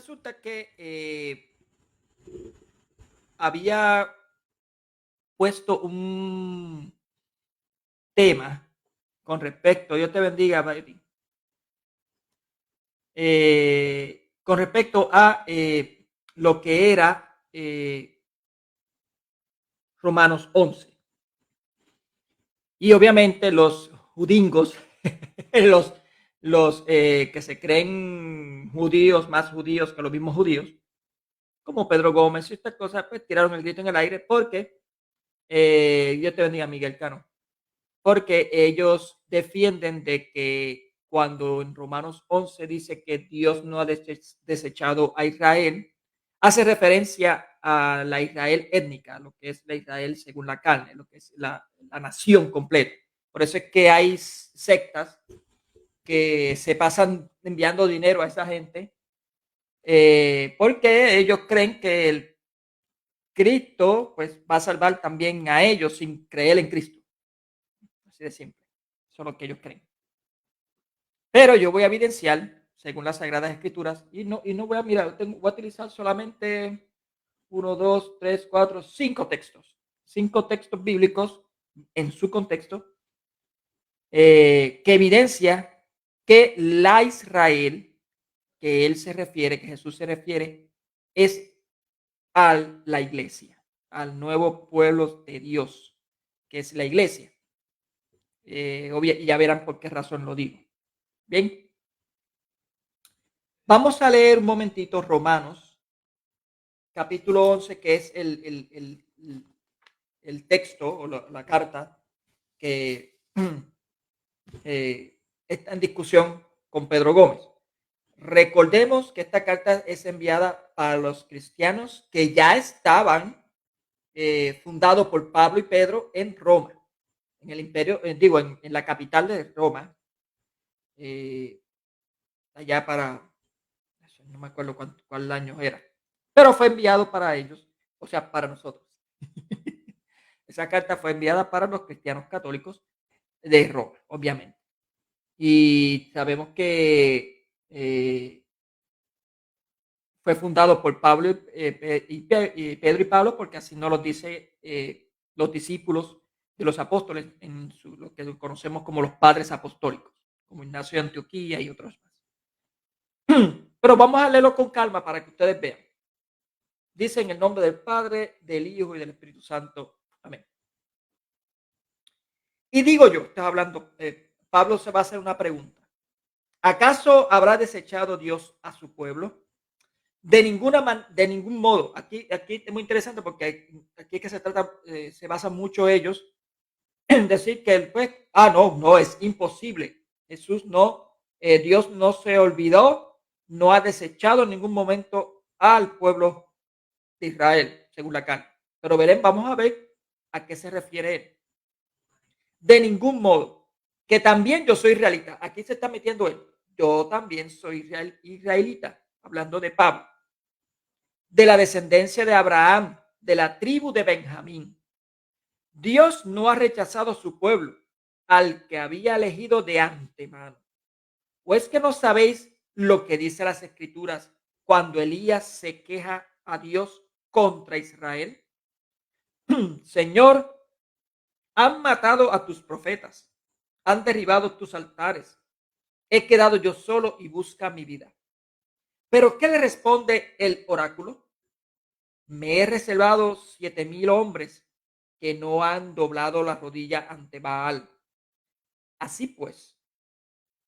resulta que había puesto un tema con respecto, Dios te bendiga, baby, con respecto a lo que era Romanos 11. Y obviamente los judingos, los, los que se creen judíos, más judíos que los mismos judíos, como Pedro Gómez y estas cosas, pues tiraron el grito en el aire porque, Dios te bendiga, Miguel Cano, porque ellos defienden de que cuando en Romanos 11 dice que Dios no ha desechado a Israel, hace referencia a la Israel étnica, lo que es la Israel según la carne, lo que es la nación completa. Por eso es que hay sectas que se pasan enviando dinero a esa gente, porque ellos creen que el Cristo pues va a salvar también a ellos sin creer en Cristo. Así de simple. Eso es lo que ellos creen. Pero yo voy a evidenciar, según las Sagradas Escrituras, y no voy a mirar, voy a utilizar solamente 1, 2, 3, 4, 5 textos. 5 textos bíblicos en su contexto, que evidencia que la Israel que él se refiere, que Jesús se refiere, es a la iglesia, al nuevo pueblo de Dios, que es la iglesia. Y ya verán por qué razón lo digo. Bien, vamos a leer un momentito Romanos, capítulo 11, que es el texto o la carta que está en discusión con Pedro Gómez. Recordemos que esta carta es enviada para los cristianos que ya estaban fundados por Pablo y Pedro en Roma, en el imperio, en la capital de Roma, allá para, no me acuerdo cuál año era, pero fue enviado para ellos, o sea, para nosotros. Esa carta fue enviada para los cristianos católicos de Roma, obviamente. Y sabemos que fue fundado por Pablo y Pedro y Pablo, porque así nos lo dice los discípulos de los apóstoles, lo que conocemos como los padres apostólicos, como Ignacio de Antioquía y otros más. Pero vamos a leerlo con calma para que ustedes vean. Dice en el nombre del Padre, del Hijo y del Espíritu Santo. Amén. Y digo yo, estás hablando, Pablo se va a hacer una pregunta. ¿Acaso habrá desechado Dios a su pueblo? De ningún modo. Aquí es muy interesante porque aquí es que se trata, se basan mucho ellos en decir que pues, no, es imposible. Jesús no, Dios no se olvidó, no ha desechado en ningún momento al pueblo de Israel, según la carne. Pero vamos a ver a qué se refiere él. De ningún modo. Que también yo soy israelita. Aquí se está metiendo él. Yo también soy israelita, hablando de Pablo, de la descendencia de Abraham, de la tribu de Benjamín. Dios no ha rechazado a su pueblo, al que había elegido de antemano. ¿O es que no sabéis lo que dice las Escrituras cuando Elías se queja a Dios contra Israel? Señor, han matado a tus profetas, han derribado tus altares. He quedado yo solo y busca mi vida. ¿Pero qué le responde el oráculo? Me he reservado 7,000 hombres que no han doblado la rodilla ante Baal. Así pues,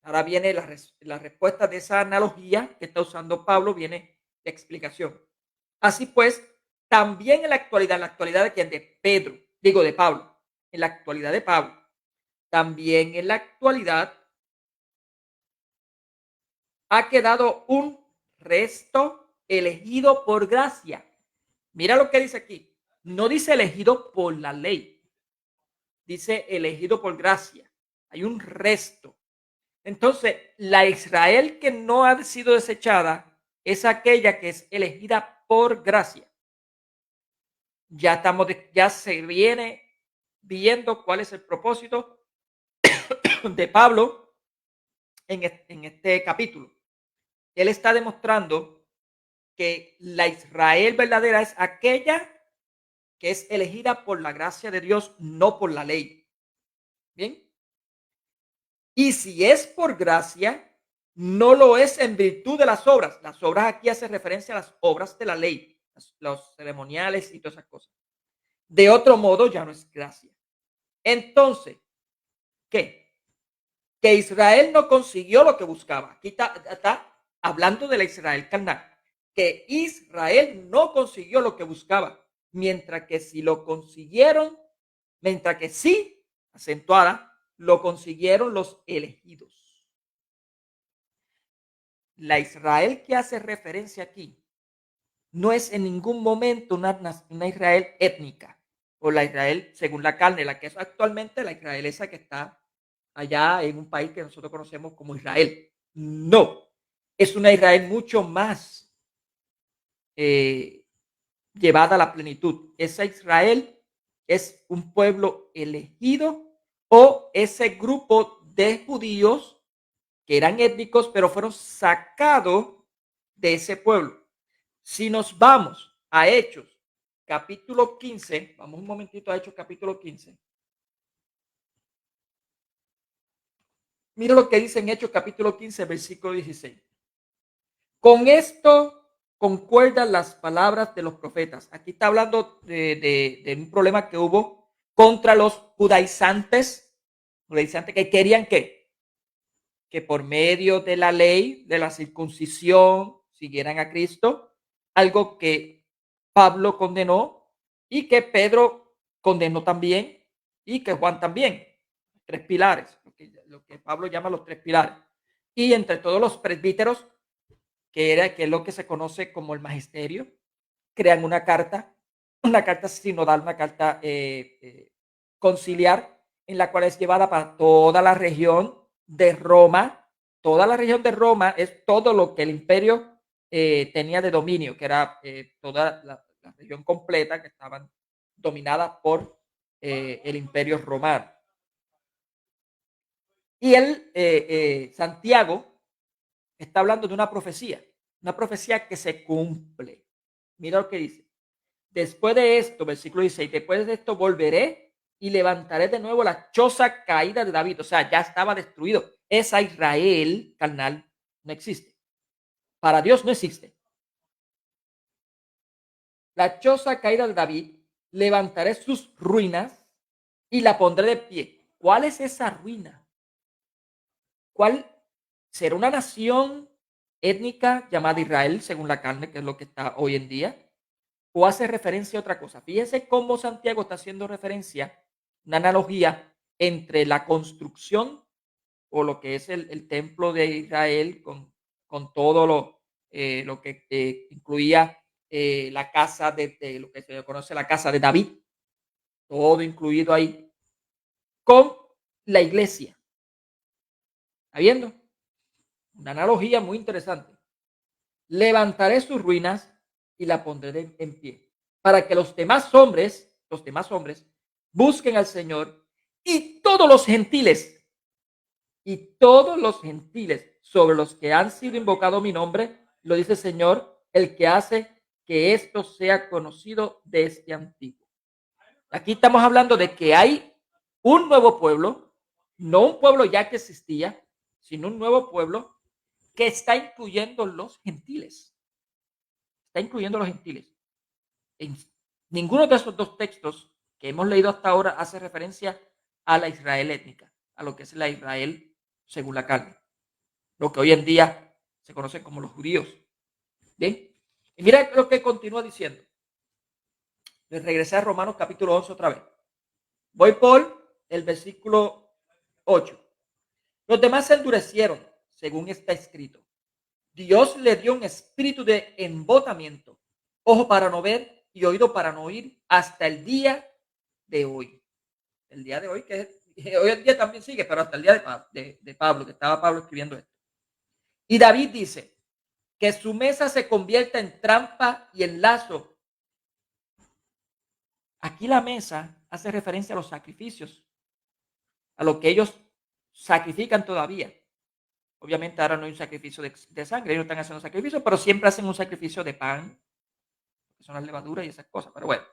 ahora viene la respuesta de esa analogía que está usando Pablo, viene la explicación. Así pues, también en la actualidad de quién, de Pedro, digo de Pablo, en la actualidad de Pablo, también en la actualidad ha quedado un resto elegido por gracia. Mira lo que dice aquí. No dice elegido por la ley, dice elegido por gracia. Hay un resto. Entonces, la Israel que no ha sido desechada es aquella que es elegida por gracia. Ya se viene viendo cuál es el propósito de Pablo en este capítulo. Él está demostrando que la Israel verdadera es aquella que es elegida por la gracia de Dios, no por la ley. Bien. Y si es por gracia, no lo es en virtud de las obras. Las obras aquí hacen referencia a las obras de la ley, los ceremoniales y todas esas cosas. De otro modo, ya no es gracia. Entonces, ¿qué? Que Israel no consiguió lo que buscaba. Aquí está hablando de la Israel carnal. Que Israel no consiguió lo que buscaba. Mientras que si lo consiguieron, mientras que sí, acentuada, lo consiguieron los elegidos. La Israel que hace referencia aquí no es en ningún momento una Israel étnica o la Israel según la carne, la que es actualmente la Israel esa que está allá en un país que nosotros conocemos como Israel. No, es una Israel mucho más llevada a la plenitud. Esa Israel es un pueblo elegido o ese grupo de judíos que eran étnicos, pero fueron sacados de ese pueblo. Si nos vamos a Hechos, capítulo 15, vamos un momentito a Hechos, capítulo 15. Mira lo que dice en Hechos, capítulo 15, versículo 16. Con esto concuerdan las palabras de los profetas. Aquí está hablando de un problema que hubo contra los judaizantes que querían que por medio de la ley, de la circuncisión, siguieran a Cristo, algo que Pablo condenó y que Pedro condenó también y que Juan también. Tres pilares, lo que Pablo llama los tres pilares. Y entre todos los presbíteros, que es lo que se conoce como el magisterio, crean una carta sinodal, una carta conciliar, en la cual es llevada para toda la región de Roma. Toda la región de Roma es todo lo que el imperio tenía de dominio, que era toda la región completa que estaban dominada por el imperio romano. Y Santiago está hablando de una profecía que se cumple. Mira lo que dice. Después de esto, versículo 16, después de esto volveré y levantaré de nuevo la choza caída de David. O sea, ya estaba destruido. Esa Israel carnal no existe. Para Dios no existe. La choza caída de David, levantaré sus ruinas y la pondré de pie. ¿Cuál es esa ruina? ¿Cuál será una nación étnica llamada Israel, según la carne, que es lo que está hoy en día? ¿O hace referencia a otra cosa? Fíjense cómo Santiago está haciendo referencia, una analogía entre la construcción o lo que es el templo de Israel con todo lo que incluía la casa de lo que se conoce la casa de David, todo incluido ahí, con la iglesia. ¿Está viendo? Una analogía muy interesante. Levantaré sus ruinas y la pondré en pie, para que los demás hombres, busquen al Señor y todos los gentiles sobre los que han sido invocados mi nombre, lo dice el Señor, el que hace que esto sea conocido desde antiguo. Aquí estamos hablando de que hay un nuevo pueblo, no un pueblo ya que existía, sino un nuevo pueblo que está incluyendo los gentiles. Está incluyendo los gentiles. En ninguno de esos dos textos que hemos leído hasta ahora hace referencia a la Israel étnica, a lo que es la Israel según la carne, lo que hoy en día se conoce como los judíos. Bien, y mira lo que continúa diciendo. Les regresé a Romanos capítulo 11 otra vez. Voy por el versículo 8. Los demás se endurecieron, según está escrito. Dios le dio un espíritu de embotamiento, ojo para no ver y oído para no oír, hasta el día de hoy. El día de hoy, que hoy en día también sigue, pero hasta el día de Pablo, que estaba Pablo escribiendo esto. Y David dice que su mesa se convierta en trampa y en lazo. Aquí la mesa hace referencia a los sacrificios, a lo que ellos sacrifican todavía. Obviamente ahora no hay un sacrificio de sangre, ellos no están haciendo sacrificio, pero siempre hacen un sacrificio de pan, que son las levaduras y esas cosas, pero bueno.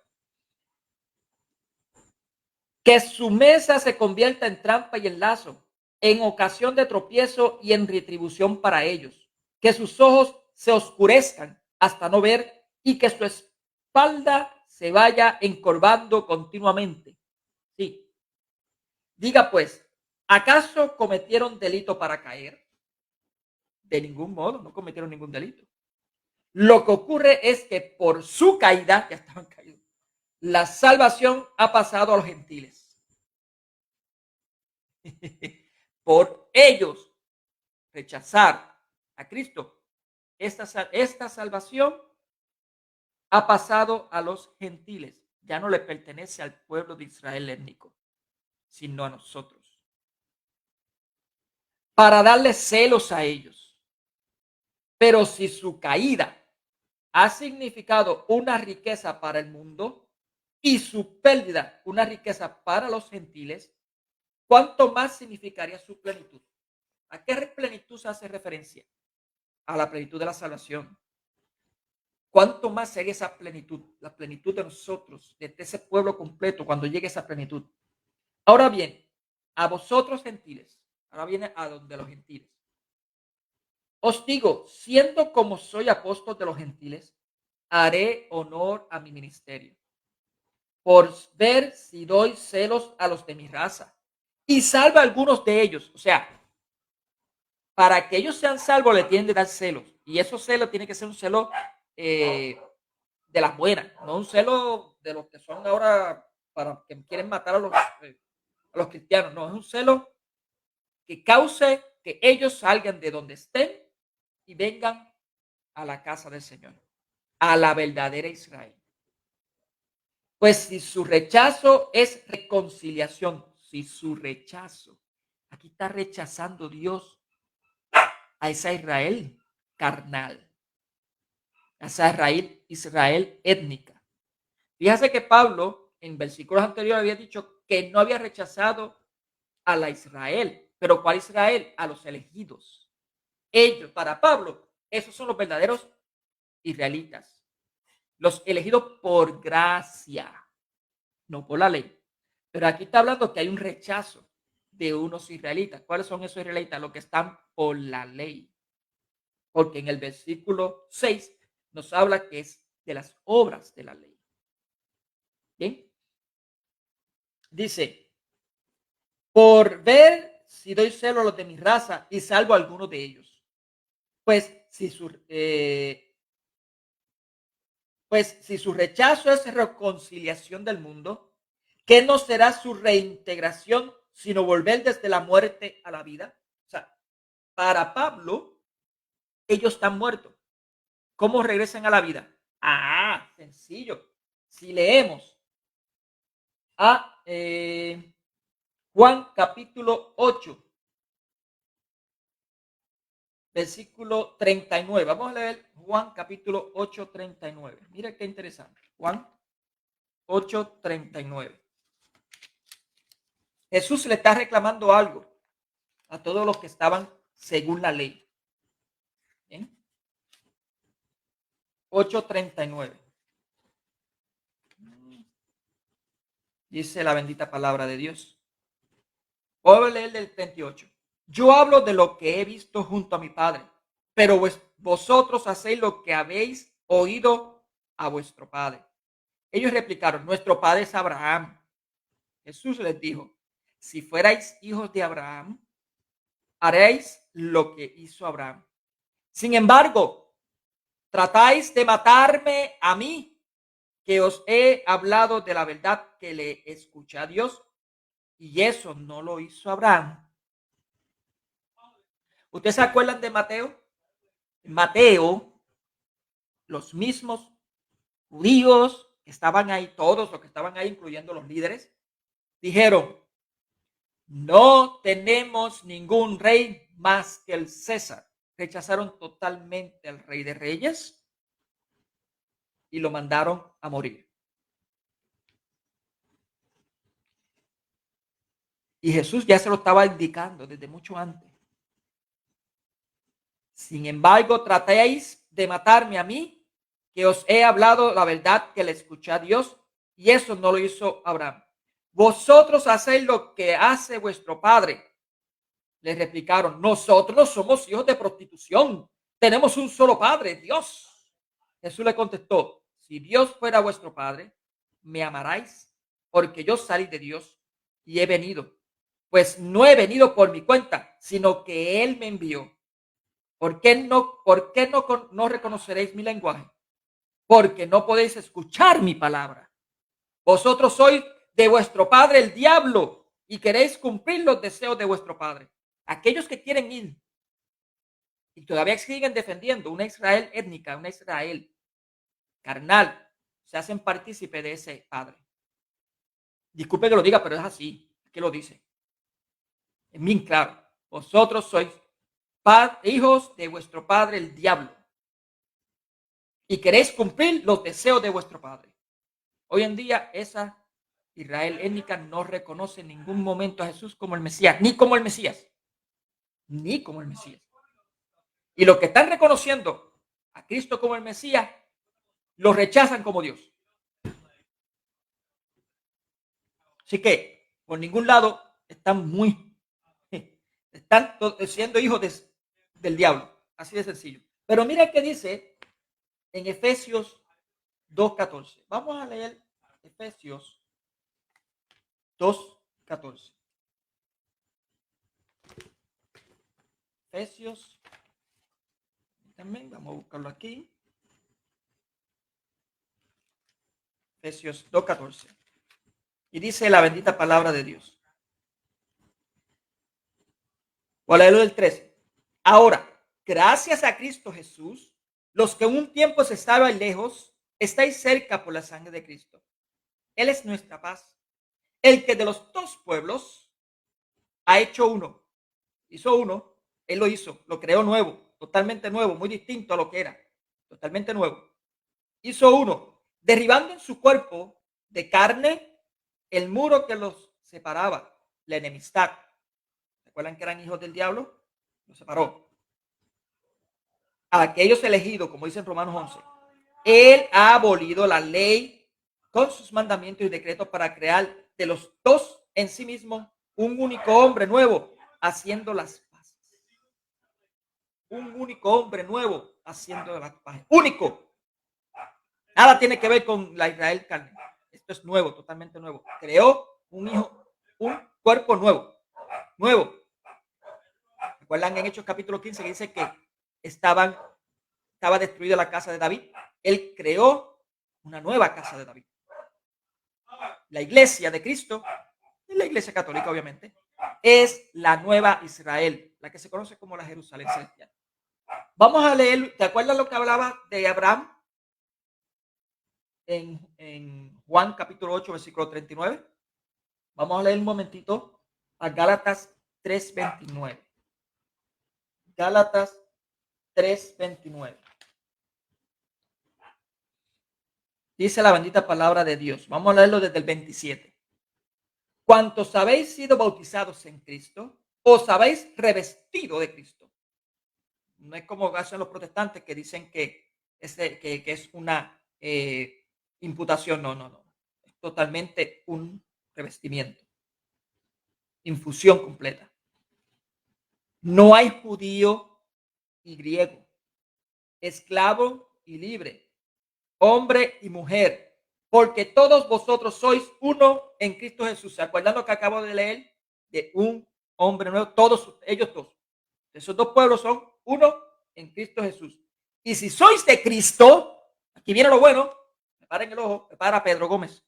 Que su mesa se convierta en trampa y en lazo, en ocasión de tropiezo y en retribución para ellos. Que sus ojos se oscurezcan hasta no ver y que su espalda se vaya encorvando continuamente. Sí. Diga pues, ¿acaso cometieron delito para caer? De ningún modo, no cometieron ningún delito. Lo que ocurre es que por su caída, ya estaban caídos, la salvación ha pasado a los gentiles. Por ellos rechazar a Cristo, esta salvación ha pasado a los gentiles. Ya no le pertenece al pueblo de Israel étnico, sino a nosotros. Para darle celos a ellos. Pero si su caída ha significado una riqueza para el mundo y su pérdida una riqueza para los gentiles, ¿cuánto más significaría su plenitud? ¿A qué plenitud se hace referencia? A la plenitud de la salvación. ¿Cuánto más sería esa plenitud? La plenitud de nosotros, de ese pueblo completo, cuando llegue esa plenitud. Ahora bien, a vosotros gentiles, ahora viene a donde los gentiles. Os digo, siendo como soy apóstol de los gentiles, haré honor a mi ministerio, por ver si doy celos a los de mi raza y salva a algunos de ellos. O sea, para que ellos sean salvos le tienen de dar celos, y esos celos tienen que ser un celo de las buenas, no un celo de los que son ahora para que quieren matar a los cristianos. No, es un celo que cause que ellos salgan de donde estén y vengan a la casa del Señor, a la verdadera Israel. Pues si su rechazo es reconciliación, si su rechazo, aquí está rechazando Dios a esa Israel carnal, a esa Israel étnica. Fíjese que Pablo en versículos anteriores había dicho que no había rechazado a la Israel, pero ¿cuál Israel? A los elegidos. Ellos, para Pablo, esos son los verdaderos israelitas, los elegidos por gracia, no por la ley. Pero aquí está hablando que hay un rechazo de unos israelitas. ¿Cuáles son esos israelitas? Los que están por la ley. Porque en el versículo 6 nos habla que es de las obras de la ley. ¿Bien? Dice, por ver si doy celo a los de mi raza y salvo a algunos de ellos. Pues si su rechazo es reconciliación del mundo, ¿qué no será su reintegración sino volver desde la muerte a la vida? O sea, para Pablo, ellos están muertos. ¿Cómo regresan a la vida? Ah, sencillo. Si leemos a Juan capítulo 8, versículo 39. Vamos a leer Juan capítulo 8, 39. Mira qué interesante. Juan 8, 39. Jesús le está reclamando algo a todos los que estaban según la ley. ¿Bien? 8:39. Dice la bendita palabra de Dios. Voy a leer del 38. Yo hablo de lo que he visto junto a mi Padre, pero vosotros hacéis lo que habéis oído a vuestro Padre. Ellos replicaron, nuestro Padre es Abraham. Jesús les dijo, si fuerais hijos de Abraham, haréis lo que hizo Abraham. Sin embargo, tratáis de matarme a mí, que os he hablado de la verdad que le escuché a Dios, y eso no lo hizo Abraham. ¿Ustedes se acuerdan de Mateo? Mateo, los mismos judíos que estaban ahí, todos los que estaban ahí, incluyendo los líderes, dijeron, no tenemos ningún rey más que el César. Rechazaron totalmente al rey de reyes y lo mandaron a morir. Y Jesús ya se lo estaba indicando desde mucho antes. Sin embargo, tratéis de matarme a mí, que os he hablado la verdad que le escuché a Dios, y eso no lo hizo Abraham. Vosotros hacéis lo que hace vuestro padre. Le replicaron, nosotros no somos hijos de prostitución, tenemos un solo padre, Dios. Jesús le contestó, si Dios fuera vuestro padre, me amaráis, porque yo salí de Dios y he venido. Pues no he venido por mi cuenta, sino que Él me envió. ¿Por qué no reconoceréis mi lenguaje? Porque no podéis escuchar mi palabra. Vosotros sois de vuestro padre el diablo y queréis cumplir los deseos de vuestro padre. Aquellos que quieren ir y todavía siguen defendiendo una Israel étnica, una Israel carnal, se hacen partícipe de ese padre. Disculpe que lo diga, pero es así. ¿Qué lo dice? Es bien claro. Vosotros sois hijos de vuestro padre el diablo y queréis cumplir los deseos de vuestro padre. Hoy en día esa Israel étnica no reconoce en ningún momento a Jesús como el Mesías, ni como el Mesías, ni como el Mesías. Y los que están reconociendo a Cristo como el Mesías, lo rechazan como Dios. Así que por ningún lado están siendo hijos del diablo, así de sencillo. Pero mira qué dice en Efesios 2:14. Vamos a leer Efesios 2:14. Efesios, también vamos a buscarlo aquí. Efesios 2:14. Y dice la bendita palabra de Dios. Voy a leerlo del 13. Ahora, gracias a Cristo Jesús, los que un tiempo se estaban lejos, estáis cerca por la sangre de Cristo. Él es nuestra paz. El que de los dos pueblos ha hecho uno. Hizo uno, Él lo hizo, lo creó nuevo, totalmente nuevo, muy distinto a lo que era, totalmente nuevo. Hizo uno, derribando en su cuerpo de carne el muro que los separaba, la enemistad. ¿Recuerdan que eran hijos del diablo? Los separó. A aquellos elegidos, como dice en Romanos 11, Él ha abolido la ley con sus mandamientos y decretos para crear de los dos en sí mismo un único hombre nuevo, haciendo las paces. Un único hombre nuevo, haciendo las paces. Único. Nada tiene que ver con la Israel carne. Esto es nuevo, totalmente nuevo. Creó un hijo, un cuerpo nuevo. Nuevo. ¿Recuerdan en Hechos capítulo 15 que dice que estaba destruida la casa de David? Él creó una nueva casa de David. La iglesia de Cristo, y la iglesia católica obviamente, es la nueva Israel, la que se conoce como la Jerusalén celestial. Vamos a leer, ¿te acuerdas lo que hablaba de Abraham? En Juan capítulo 8, versículo 39. Vamos a leer un momentito a Gálatas 3:29. Gálatas 3:29. Dice la bendita palabra de Dios. Vamos a leerlo desde el 27. ¿Cuántos habéis sido bautizados en Cristo? ¿Os habéis revestido de Cristo? No es como hacen los protestantes que dicen que es una imputación. No. Es totalmente un revestimiento. Infusión completa. No hay judío y griego, esclavo y libre, hombre y mujer, porque todos vosotros sois uno en Cristo Jesús. ¿Se acuerdan lo que acabo de leer? De un hombre nuevo, todos ellos dos. Esos dos pueblos son uno en Cristo Jesús. Y si sois de Cristo, aquí viene lo bueno, me paren el ojo, me para Pedro Gómez.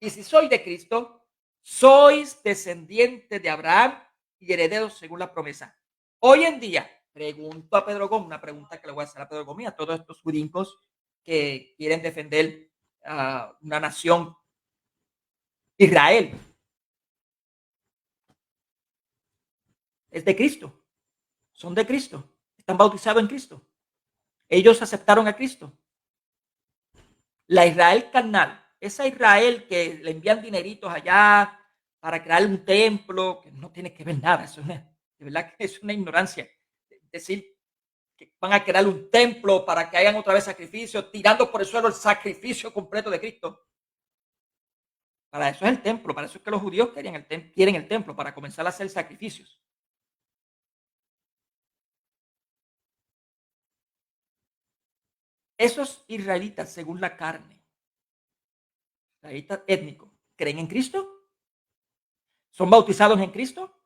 Y si sois de Cristo, sois descendientes de Abraham y herederos según la promesa. Hoy en día, pregunto a Pedro Gómez, una pregunta que le voy a hacer a Pedro Gómez, a todos estos jurídicos que quieren defender una nación, Israel. Es de Cristo, son de Cristo, están bautizados en Cristo. Ellos aceptaron a Cristo. La Israel carnal, esa Israel que le envían dineritos allá para crear un templo, que no tiene que ver nada, eso es de verdad que es una ignorancia. Decir van a crear un templo para que hagan otra vez sacrificios, tirando por el suelo el sacrificio completo de Cristo. Para eso es el templo, para eso es que los judíos quieren el templo, para comenzar a hacer sacrificios. Esos israelitas, según la carne, israelitas étnicos, ¿creen en Cristo? ¿Son bautizados en Cristo?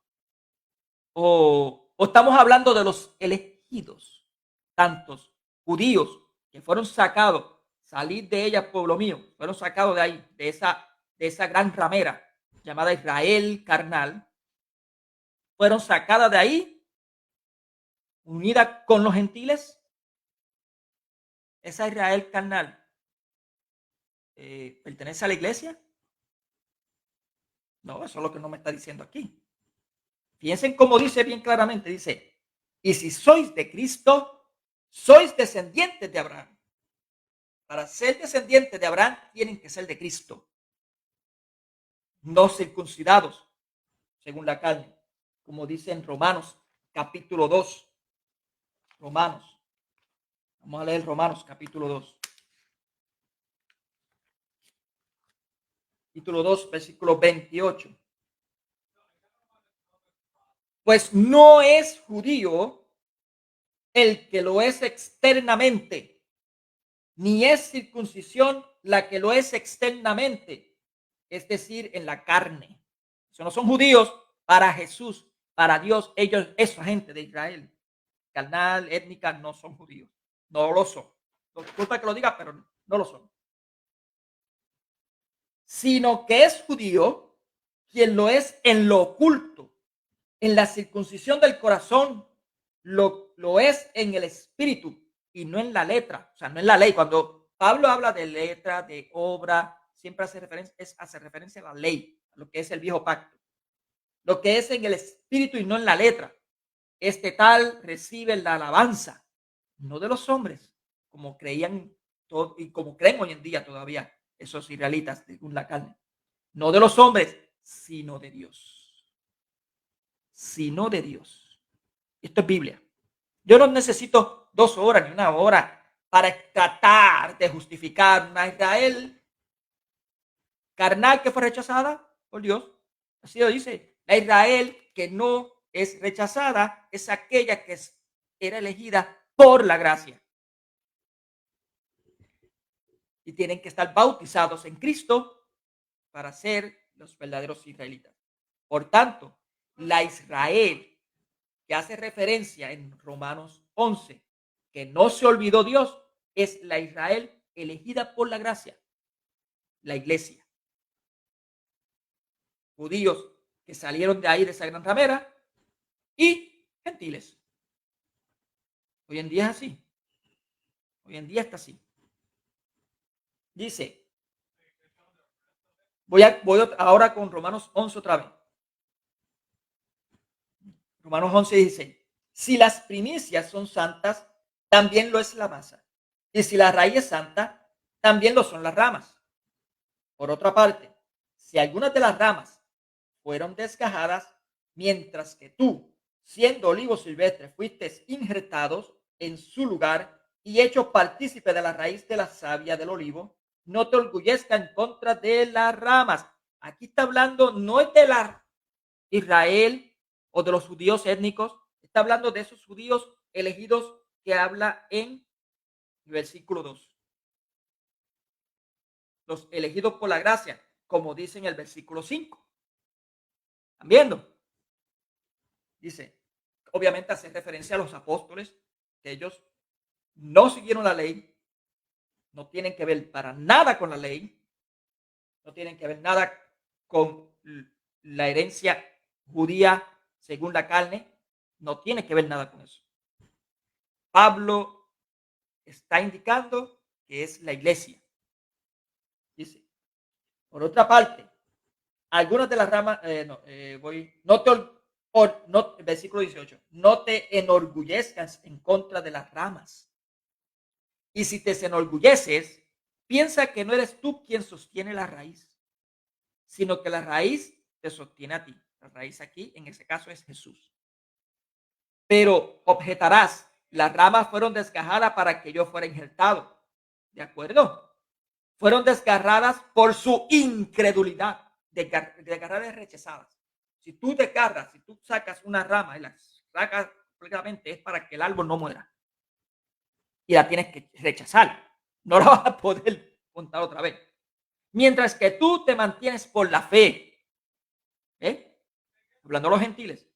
¿O estamos hablando de los elegidos, tantos judíos que fueron sacados, salir de ella, pueblo mío, fueron sacados de ahí, de esa gran ramera llamada Israel carnal, fueron sacadas de ahí, unidas con los gentiles? Esa Israel carnal pertenece a la iglesia. No, eso es lo que no me está diciendo aquí. Piensen como dice bien claramente, dice, y si sois de Cristo, sois descendientes de Abraham. Para ser descendientes de Abraham tienen que ser de Cristo, no circuncidados según la carne, como dice en Romanos capítulo 2. Romanos, vamos a leer Romanos capítulo 2. Capítulo 2, versículo 28. Pues no es judío el que lo es externamente, ni es circuncisión la que lo es externamente, es decir, en la carne. Eso no son judíos para Jesús, para Dios. Ellos, esa gente de Israel, carnal, étnica, no son judíos. No lo son. Disculpa que lo diga, pero no lo son. Sino que es judío quien lo es en lo oculto, en la circuncisión del corazón, lo es en el espíritu y no en la letra, o sea, no en la ley. Cuando Pablo habla de letra, de obra, siempre hace referencia a la ley, a lo que es el viejo pacto. Lo que es en el espíritu y no en la letra. Este tal recibe la alabanza, no de los hombres, como creían y como creen hoy en día todavía esos israelitas según la carne. No de los hombres, sino de Dios. Sino de Dios. Esto es Biblia. Yo no necesito 2 horas ni 1 hora para tratar de justificar una Israel carnal que fue rechazada por Dios. Así lo dice. La Israel que no es rechazada es aquella que era elegida por la gracia. Y tienen que estar bautizados en Cristo para ser los verdaderos israelitas. Por tanto, la Israel que hace referencia en Romanos 11, que no se olvidó Dios, es la Israel elegida por la gracia, la iglesia. Judíos que salieron de ahí, de esa gran ramera, y gentiles. Hoy en día es así. Hoy en día está así. Dice, voy ahora con Romanos 11 otra vez. Romanos 11 dice, si las primicias son santas, también lo es la masa. Y si la raíz es santa, también lo son las ramas. Por otra parte, si algunas de las ramas fueron desgajadas, mientras que tú, siendo olivo silvestre, fuiste injertados en su lugar y hecho partícipe de la raíz de la savia del olivo, no te orgullezca en contra de las ramas. Aquí está hablando no es de la Israel o de los judíos étnicos, está hablando de esos judíos elegidos que habla en el versículo 2. Los elegidos por la gracia, como dice en el versículo 5. ¿Están viendo? Dice, obviamente hace referencia a los apóstoles, que ellos no siguieron la ley, no tienen que ver para nada con la ley, no tienen que ver nada con la herencia judía según la carne, no tiene que ver nada con eso. Pablo está indicando que es la iglesia. Dice, por otra parte, algunas de las ramas, versículo 18, no te enorgullezcas en contra de las ramas. Y si te enorgulleces, piensa que no eres tú quien sostiene la raíz, sino que la raíz te sostiene a ti. La raíz aquí, en ese caso, es Jesús. Pero objetarás, Las ramas fueron desgajadas para que yo fuera injertado. ¿De acuerdo? Fueron desgarradas por su incredulidad. Desgarradas y rechazadas. Si tú desgarras, si tú sacas una rama y la sacas completamente, es para que el árbol no muera. Y la tienes que rechazar. No la vas a poder montar otra vez. Mientras que tú te mantienes por la fe. Hablando a los gentiles.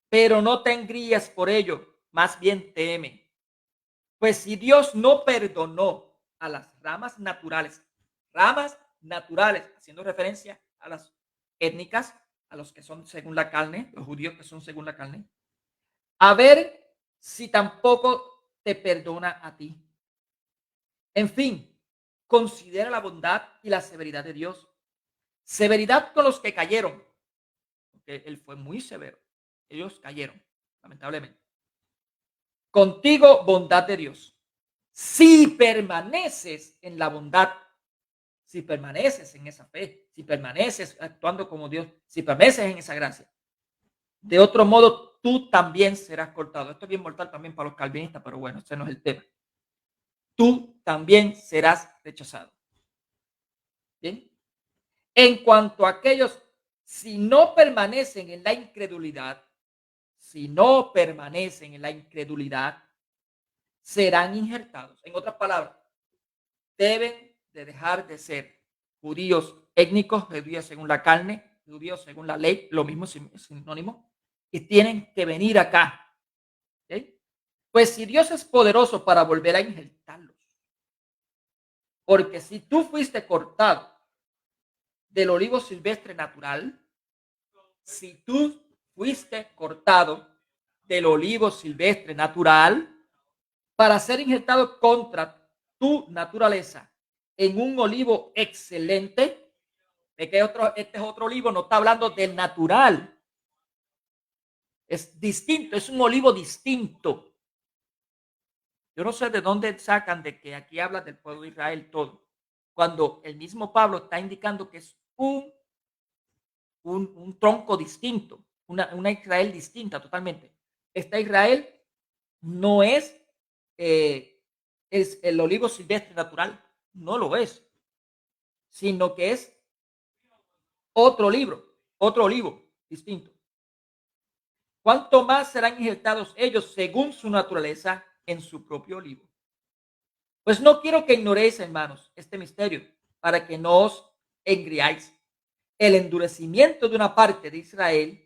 Pero no te engríes por ello, más bien teme. Pues si Dios no perdonó a las ramas naturales, haciendo referencia a las étnicas, a los que son según la carne, los judíos que son según la carne, a ver si tampoco te perdona a ti. En fin, considera la bondad y la severidad de Dios. Severidad con los que cayeron, porque Él fue muy severo. Ellos cayeron, lamentablemente. Contigo, bondad de Dios. Si permaneces en la bondad, si permaneces en esa fe, si permaneces actuando como Dios, si permaneces en esa gracia, de otro modo tú también serás cortado. Esto es bien mortal también para los calvinistas, pero bueno, ese no es el tema. Tú también serás rechazado. ¿Bien? En cuanto a aquellos, si no permanecen en la incredulidad, serán injertados. En otras palabras, deben de dejar de ser judíos étnicos, judíos según la carne, judíos según la ley, lo mismo sinónimo, y tienen que venir acá. ¿Okay? Pues si Dios es poderoso para volver a injertarlos, porque si tú fuiste cortado del olivo silvestre natural, si tú fuiste cortado del olivo silvestre natural para ser injertado contra tu naturaleza en un olivo excelente, de que este es otro olivo, no está hablando del natural, es distinto, es un olivo distinto. Yo no sé de dónde sacan de que aquí habla del pueblo de Israel todo, cuando el mismo Pablo está indicando que es un tronco distinto, una Israel distinta totalmente. Esta Israel no es el olivo silvestre natural, no lo es, sino que es otro olivo distinto. ¿Cuánto más serán injertados ellos según su naturaleza en su propio olivo? Pues no quiero que ignoréis, hermanos, este misterio, para que no os engriáis. El endurecimiento de una parte de Israel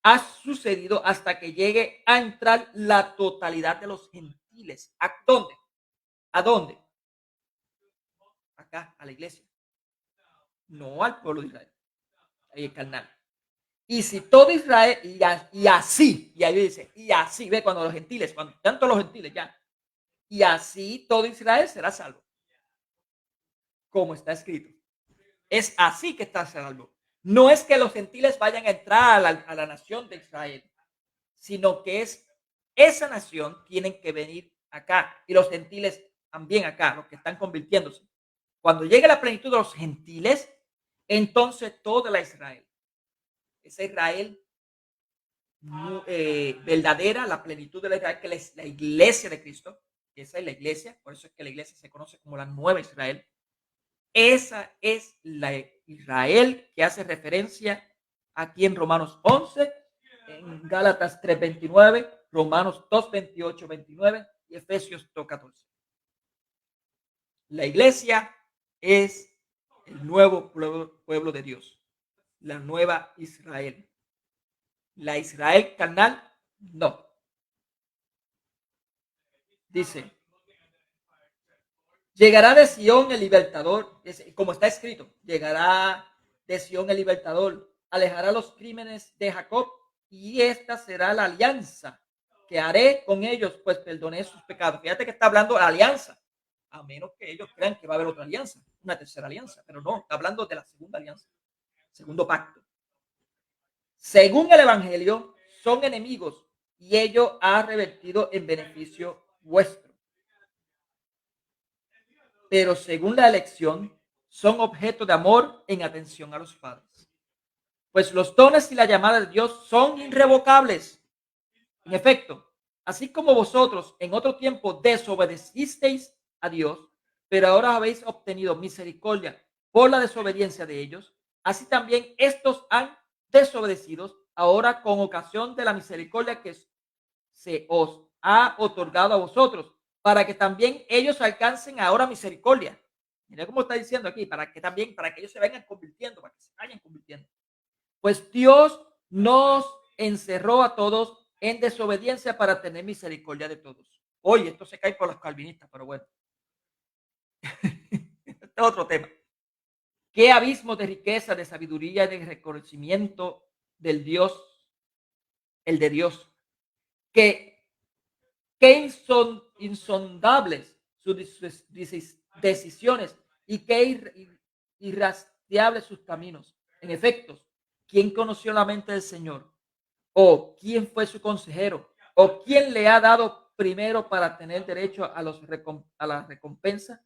ha sucedido hasta que llegue a entrar la totalidad de los gentiles. ¿A dónde? ¿A dónde? Acá, a la iglesia. No al pueblo de Israel. Ahí el carnal. Y si todo Israel, y así, y ahí dice, y así, ve cuando los gentiles, cuando tanto los gentiles ya, y así todo Israel será salvo. Como está escrito. Es así que está salvo. No es que los gentiles vayan a entrar a la nación de Israel, sino que es esa nación tienen que venir acá y los gentiles también acá, los que están convirtiéndose. Cuando llegue la plenitud de los gentiles, entonces toda la Israel, esa Israel verdadera, la plenitud de la Israel, que es la iglesia de Cristo, esa es la iglesia, por eso es que la iglesia se conoce como la nueva Israel. Esa es la Israel que hace referencia aquí en Romanos 11, en Gálatas 3:29, Romanos 2:28, 29 y Efesios 2:14. La iglesia es el nuevo pueblo de Dios, la nueva Israel. La Israel carnal, no. Dice, llegará de Sión el libertador, como está escrito, llegará de Sión el libertador, alejará los crímenes de Jacob y esta será la alianza que haré con ellos, pues perdoné sus pecados. Fíjate que está hablando de la alianza, a menos que ellos crean que va a haber otra alianza, una tercera alianza, pero no, está hablando de la segunda alianza, segundo pacto. Según el evangelio, son enemigos y ello ha revertido en beneficio vuestro. Pero según la elección, son objeto de amor en atención a los padres. Pues los dones y la llamada de Dios son irrevocables. En efecto, Así como vosotros en otro tiempo desobedecisteis a Dios, pero ahora habéis obtenido misericordia por la desobediencia de ellos, así también estos han desobedecido ahora con ocasión de la misericordia que se os ha otorgado a vosotros, para que también ellos alcancen ahora misericordia. Mira cómo está diciendo aquí, para que ellos se vayan convirtiendo, para que se vayan convirtiendo. Pues Dios nos encerró a todos en desobediencia para tener misericordia de todos. Oye, esto se cae por los calvinistas, pero bueno. Este es otro tema. Qué abismo de riqueza, de sabiduría y de reconocimiento del Dios, el de Dios. Qué insondables sus decisiones y qué irrastreables sus caminos. En efecto, ¿quién conoció la mente del Señor? ¿O quién fue su consejero? ¿O quién le ha dado primero para tener derecho a la recompensa?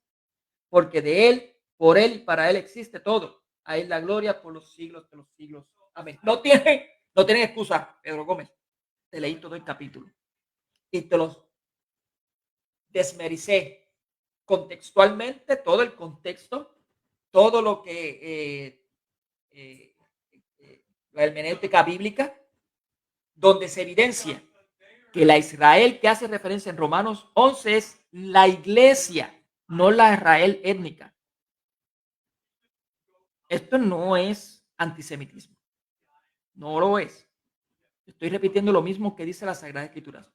Porque de él, por él y para él existe todo. A él la gloria por los siglos de los siglos. Amén. No tienen excusa, Pedro Gómez. Te leí todo el capítulo y te los desmericé contextualmente, todo el contexto, todo lo que la hermenéutica bíblica, donde se evidencia que la Israel que hace referencia en Romanos 11 es la iglesia, no la Israel étnica. Esto no es antisemitismo, no lo es. Estoy repitiendo lo mismo que dice la Sagrada Escritura.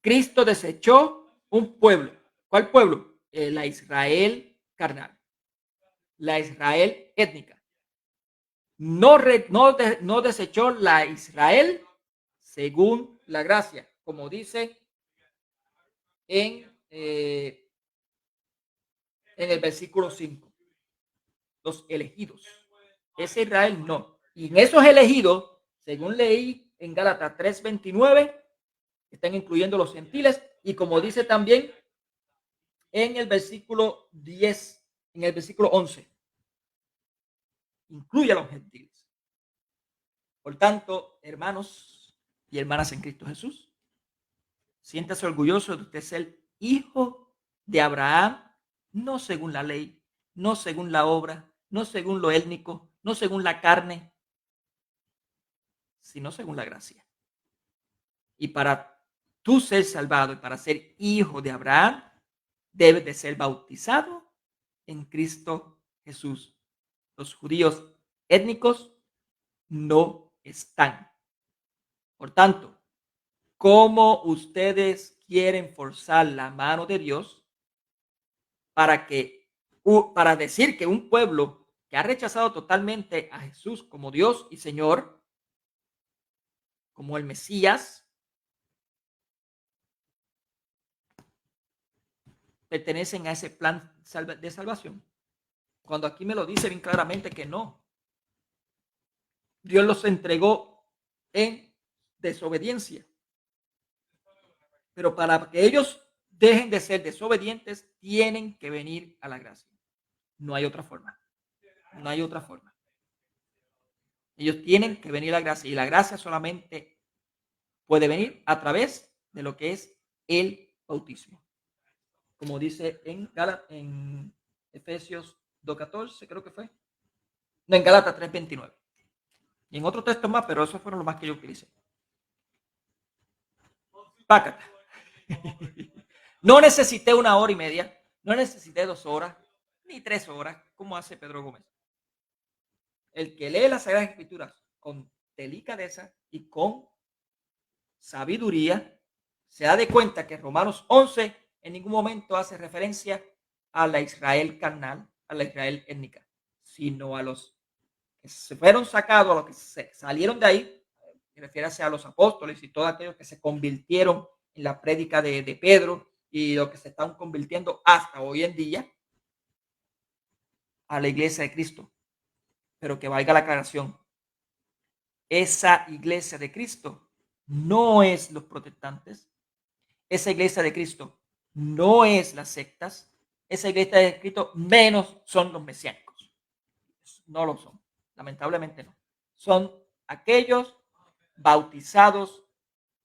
Cristo desechó un pueblo. ¿Cuál pueblo? La Israel carnal, la Israel étnica. No desechó la Israel según la gracia, como dice en el versículo 5. Los elegidos. Ese Israel no. Y en esos elegidos, según leí en Gálatas 3:29, están incluyendo los gentiles. Y como dice también en el versículo 10, en el versículo 11, incluye a los gentiles. Por tanto, hermanos y hermanas en Cristo Jesús, siéntase orgulloso de usted ser hijo de Abraham, no según la ley, no según la obra, no según lo étnico, no según la carne, sino según la gracia. Y para tú ser salvado y para ser hijo de Abraham, debes de ser bautizado en Cristo Jesús. Los judíos étnicos no están. Por tanto, ¿cómo ustedes quieren forzar la mano de Dios para decir que un pueblo que ha rechazado totalmente a Jesús como Dios y Señor, como el Mesías, pertenecen a ese plan de salvación? Cuando aquí me lo dice bien claramente que no. Dios los entregó en desobediencia. Pero para que ellos dejen de ser desobedientes, tienen que venir a la gracia. No hay otra forma. No hay otra forma. Ellos tienen que venir a la gracia. Y la gracia solamente puede venir a través de lo que es el bautismo. Como dice en Efesios 2:14, creo que fue. No, en Gálatas 3:29. Y en otro texto más, pero esos fueron los más que yo utilicé. Pácata. No necesité 1 hora y media, no necesité 2 horas, ni 3 horas, como hace Pedro Gómez. El que lee las Sagradas Escrituras con delicadeza y con sabiduría, se da de cuenta que Romanos 11 en ningún momento hace referencia a la Israel carnal, a la Israel étnica, sino a los que se fueron sacados, a los que salieron de ahí, refiere a los apóstoles y todos aquellos que se convirtieron en la prédica de Pedro y los que se están convirtiendo hasta hoy en día a la iglesia de Cristo. Pero que valga la aclaración, esa iglesia de Cristo no es los protestantes, esa iglesia de Cristo no es las sectas, esa iglesia de Cristo menos son los mesiánicos. No lo son, lamentablemente no. Son aquellos bautizados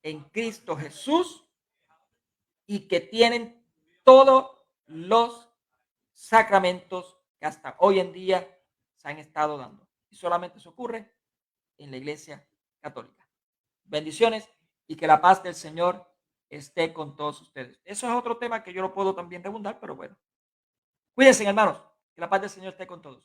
en Cristo Jesús y que tienen todos los sacramentos que hasta hoy en día se han estado dando. Y solamente eso ocurre en la Iglesia Católica. Bendiciones y que la paz del Señor esté con todos ustedes. Eso es otro tema que yo lo puedo también rebundar, pero bueno. Cuídense, hermanos. Que la paz del Señor esté con todos.